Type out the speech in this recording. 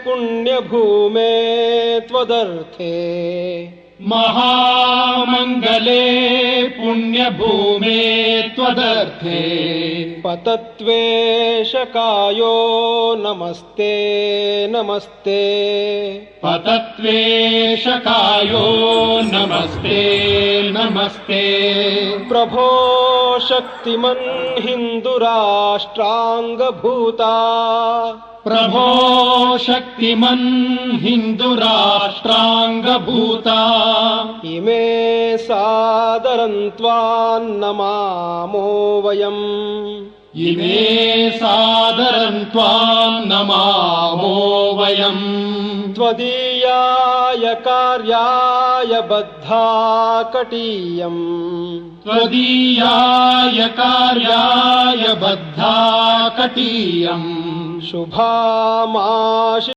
पुण्यभूमे त्वदर्थे महामंगले पुण्यभूमे त्वदर्थे पतत्वेशकायो नमस्ते नमस्ते पतत्वेशकायो नमस्ते नमस्ते प्रभो शक्तिमन् हिन्दुराष्ट्राङ्गभूता प्रभो शक्तिमन् हिन्दुराष्ट्राङ्गभूता इमे सादरं त्वां नमामो वयम् इमे सादरं त्वां नमामो वयम् त्वदीयाय कार्याय बद्धा कटीयम् त्वदीयाय कार्याय बद्धा कटीयम् शुभामाशि